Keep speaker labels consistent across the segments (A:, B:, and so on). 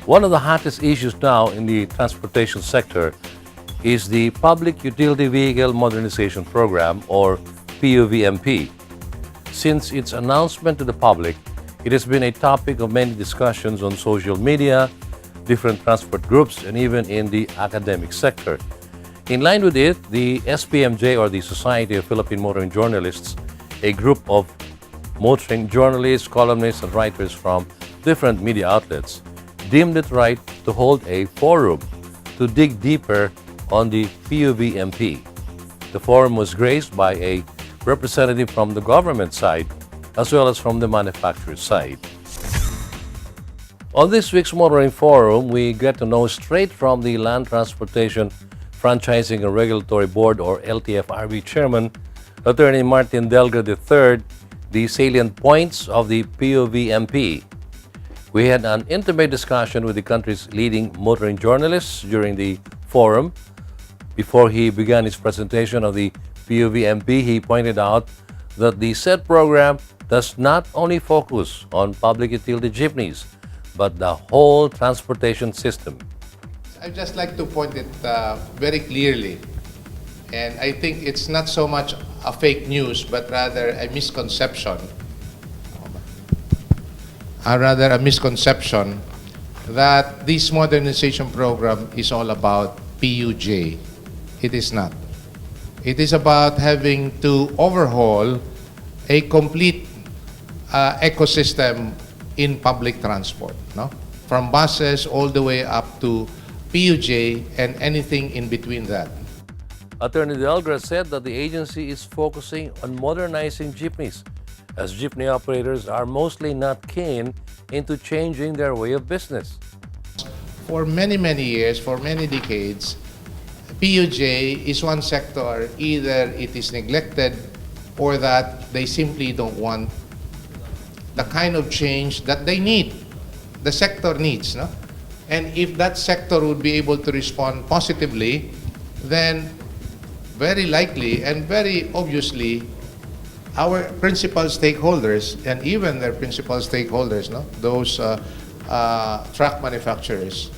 A: One of the hottest issues now in the transportation sector is the Public Utility Vehicle Modernization Program, or PUVMP. Since its announcement to the public, it has been a topic of many discussions on social media, different transport groups, and even in the academic sector. In line with it, the SPMJ, or the Society of Philippine Motoring Journalists, a group of motoring journalists, columnists, and writers from different media outlets, deemed it right to hold a forum to dig deeper on the PUVMP. The forum was graced by a representative from the government side as well as from the manufacturer side. On this week's Motoring Forum, we get to know straight from the Land Transportation Franchising and Regulatory Board, or LTFRB Chairman, Attorney Martin DELGRA III, the salient points of the PUVMP. We had an intimate discussion with the country's leading motoring journalists during the forum. Before he began his presentation of the PUVMP, he pointed out that the said program does not only focus on public utility jeepneys, but the whole transportation system.
B: I'd just like to point it very clearly, and I think it's not so much a fake news, but rather a misconception. A misconception that this modernization program is all about PUJ. It is not. It is about having to overhaul a complete ecosystem in public transport, no? From buses all the way up to PUJ and anything in between that.
A: Attorney DELGRA said that the agency is focusing on modernizing jeepneys, as jeepney operators are mostly not keen into changing their way of business.
B: For many, many years, for many decades, PUJ is one sector, either it is neglected or that they simply don't want the kind of change that they need, the sector needs. No? And if that sector would be able to respond positively, then very likely and very obviously, our principal stakeholders, and even their principal stakeholders, no? Those truck manufacturers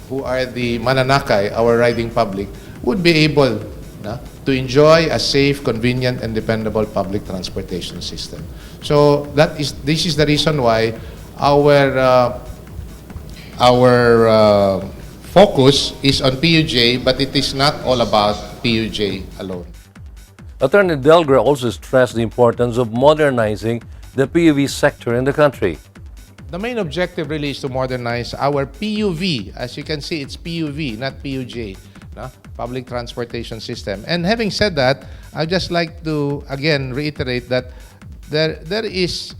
B: who are the mananakay, our riding public, would be able to enjoy a safe, convenient, and dependable public transportation system. So this is the reason why our focus is on PUJ, but it is not all about PUJ alone.
A: Attorney DELGRA also stressed the importance of modernizing the PUV sector in the country.
B: The main objective really is to modernize our PUV. As you can see, it's PUV, not PUJ, no? Public transportation system. And having said that, I'd just like to again reiterate that there is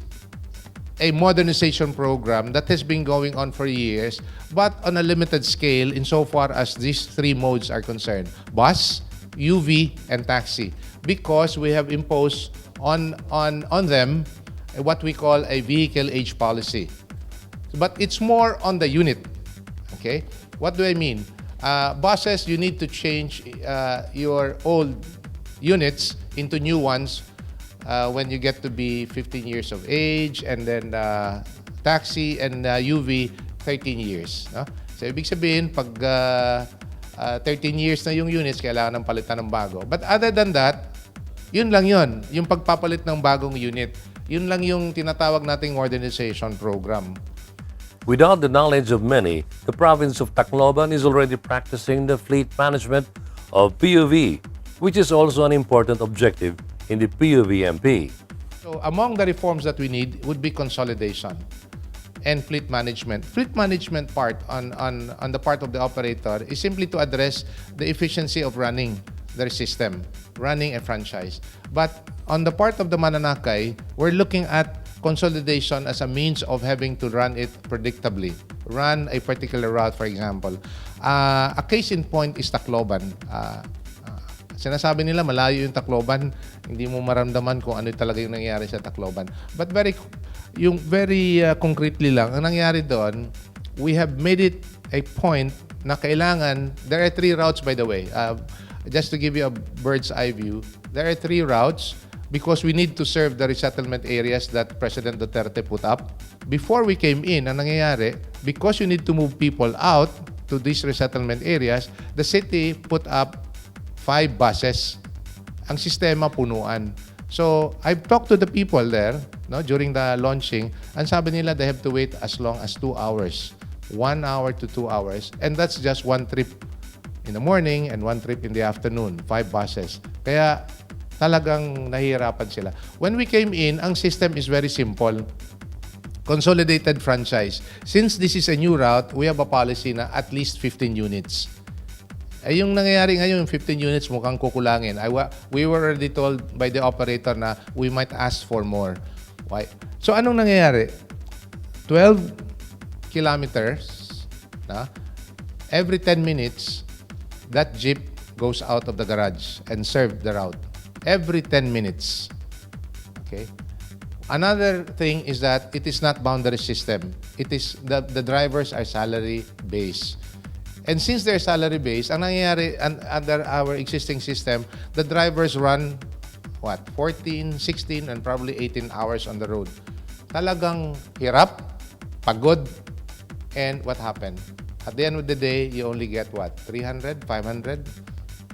B: a modernization program that has been going on for years, but on a limited scale insofar as these three modes are concerned: bus, UV, and taxi, because we have imposed on them what we call a vehicle age policy. But it's more on the unit, okay? What do I mean? Buses, you need to change your old units into new ones when you get to be 15 years of age, and then taxi and UV, 13 years. No? So, ibig sabihin, pag 13 years na yung units, kailangan ng palitan ng bago. But other than that, yun lang yun. Yung pagpapalit ng bagong unit, yun lang yung tinatawag nating modernization program.
A: Without the knowledge of many, the province of Tacloban is already practicing the fleet management of PUV, which is also an important objective in the PUVMP.
B: So among the reforms that we need would be consolidation and fleet management. Fleet management part on the part of the operator is simply to address the efficiency of running their system, running a franchise. But on the part of the mananakay, we're looking at consolidation as a means of having to run it predictably, run a particular route, for example. A case in point is Tacloban. Sinasabi nila malayo yung Tacloban, hindi mo maramdaman kung ano talaga yung nangyayari sa Tacloban. But very concretely lang, ang nangyari doon, we have made it a point na kailangan, there are 3 routes by the way. Just to give you a bird's eye view, there are 3 routes because we need to serve the resettlement areas that President Duterte put up. Before we came in, ang nangyayari, because you need to move people out to these resettlement areas, the city put up 5 buses. Ang sistema punuan. So, I've talked to the people there during the launching, and sabi nila they have to wait as long as 2 hours. 1 hour to 2 hours. And that's just one trip in the morning and one trip in the afternoon. 5 buses. Kaya talagang nahihirapan sila. When we came in, ang system is very simple. Consolidated franchise. Since this is a new route, we have a policy na at least 15 units. Ay yung nangyayari ngayon, 15 units mukhang kukulangin. We were already told by the operator na we might ask for more. Why? So anong nangyayari? 12 kilometers, every 10 minutes, that jeep goes out of the garage and serve the route. Every 10 minutes. Okay? Another thing is that it is not boundary system. It is the drivers are salary based. And since they're salary based, ang nangyayari under our existing system, the drivers run 14, 16 and probably 18 hours on the road. Talagang hirap, pagod, and what happened? At the end of the day, you only get 300, 500?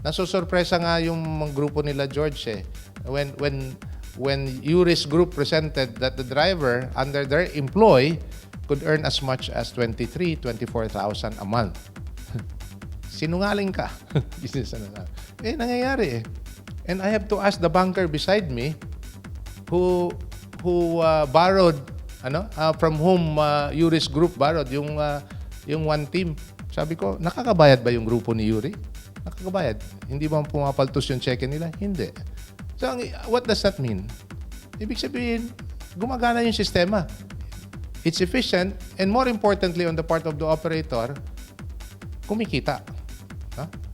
B: Nasusurpresa nga yung mga grupo nila George when Yuri's group presented that the driver under their employ could earn as much as 23, 24,000 a month. Sinungaling ka. Nangyayari eh. And I have to ask the banker beside me who borrowed from whom Yuri's group borrowed yung one team. Sabi ko, nakakabayad ba yung grupo ni Yuri? Nakakabayad. Hindi ba pumapaltos yung cheque nila? Hindi. So, what does that mean? Ibig sabihin, gumagana yung sistema. It's efficient, and more importantly, on the part of the operator, kumikita.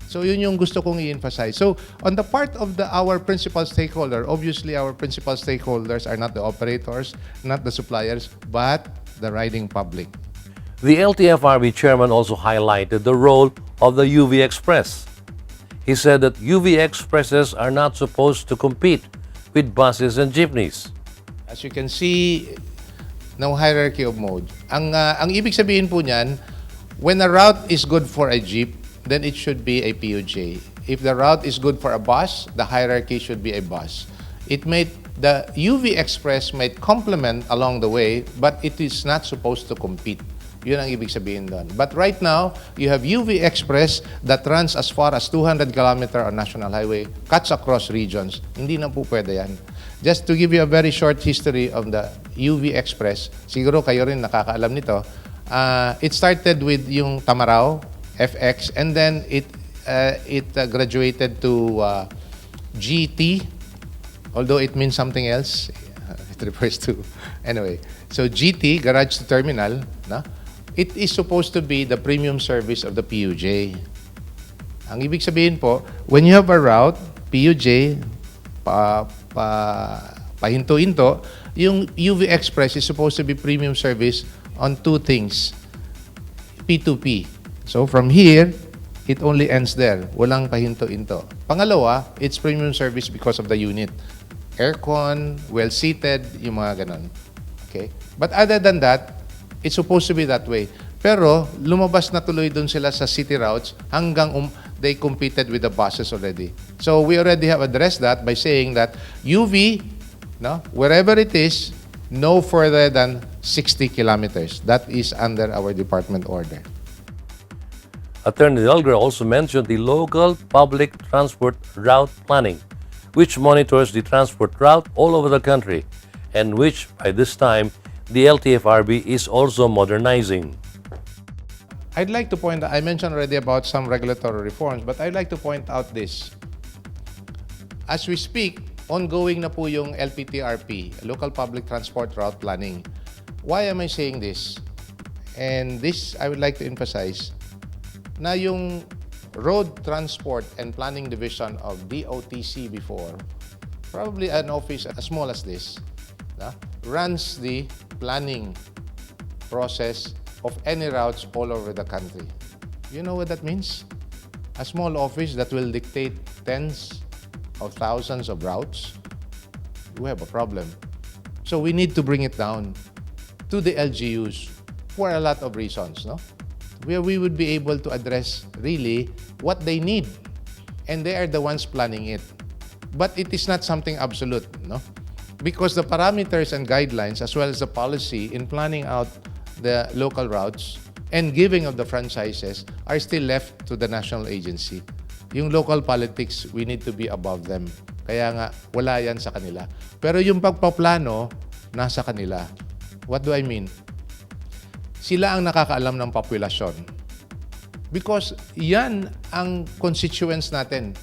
B: So, yun yung gusto kong i-emphasize. So, on the part of our principal stakeholder, obviously, our principal stakeholders are not the operators, not the suppliers, but the riding public.
A: The LTFRB chairman also highlighted the role of the UV Express. He said that UV Expresses are not supposed to compete with buses and jeepneys.
B: As you can see, no hierarchy of mode. Ang ibig sabihin po niyan, when a route is good for a jeep, then it should be a PUJ. If the route is good for a bus, the hierarchy should be a bus. The UV Express might complement along the way, but it is not supposed to compete. Yun ang ibig sabihin doon. But right now, you have UV Express that runs as far as 200 km on National Highway, cuts across regions. Hindi na po pwede yan. Just to give you a very short history of the UV Express, siguro kayo rin nakakaalam nito, it started with yung Tamaraw, FX, and then it graduated to GT, although it means something else. It refers to, anyway. So GT, Garage to Terminal, it is supposed to be the premium service of the PUJ. Ang ibig sabihin po, when you have a route, PUJ, pahinto-hinto, yung UV Express is supposed to be premium service on 2 things. P2P. So from here, it only ends there. Walang pahinto-hinto. Pangalawa, it's premium service because of the unit. Aircon, well-seated, yung mga ganon. Okay? But other than that, it's supposed to be that way. Pero lumabas na tuloy doon sila sa city routes hanggang they competed with the buses already. So we already have addressed that by saying that UV, wherever it is, no further than 60 kilometers. That is under our department order.
A: Attorney DELGRA also mentioned the local public transport route planning, which monitors the transport route all over the country, and which, by this time, the LTFRB is also modernizing.
B: I'd like to point out, I mentioned already about some regulatory reforms, but I'd like to point out this. As we speak, ongoing na po yung LPTRP, Local Public Transport Route Planning. Why am I saying this? And this, I would like to emphasize, na yung Road Transport and Planning Division of DOTC before, probably an office as small as this, runs the planning process of any routes all over the country. You know what that means? A small office that will dictate tens of thousands of routes. We have a problem. So we need to bring it down to the LGUs. for a lot of reasons, no? Where we would be able to address really what they need. And they are the ones planning it. But it is not something absolute, no? Because the parameters and guidelines, as well as the policy in planning out the local routes and giving of the franchises are still left to the national agency. Yung local politics, we need to be above them. Kaya nga, wala yan sa kanila. Pero yung pagpaplano, nasa kanila. What do I mean? Sila ang nakakaalam ng populasyon. Because yan ang constituents natin.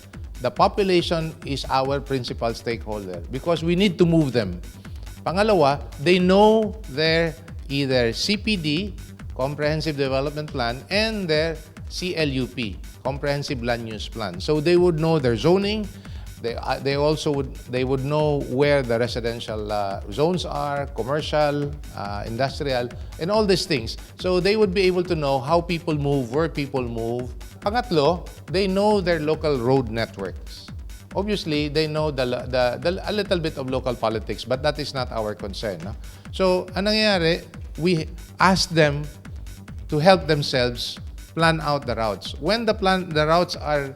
B: The population is our principal stakeholder because we need to move them. Pangalawa, they know their either CPD, Comprehensive Development Plan, and their CLUP, Comprehensive Land Use Plan. So they would know their zoning. They would know where the residential zones are, commercial, industrial, and all these things. So they would be able to know how people move, where people move. Pangatlo, they know their local road networks. Obviously, they know a little bit of local politics, but that is not our concern. No? So, anong nangyayari? We ask them to help themselves plan out the routes. When the routes are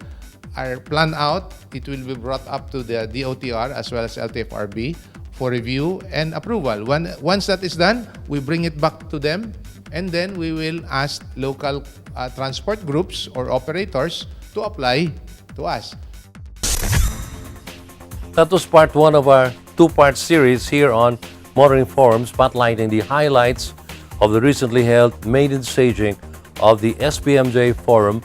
B: planned out, it will be brought up to the DOTR as well as LTFRB for review and approval. Once that is done, we bring it back to them, and then we will ask local transport groups or operators to apply to us.
A: That was part one of our two-part series here on Motoring Forum, spotlighting the highlights of the recently held maiden staging of the SPMJ Forum,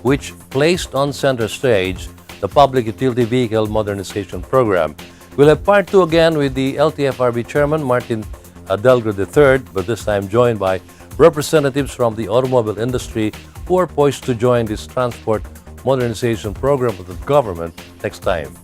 A: which placed on center stage the Public Utility Vehicle Modernization Program. We'll have part two again with the LTFRB Chairman, Martin DELGRA III, but this time joined by representatives from the automobile industry who are poised to join this transport modernization program of the government next time.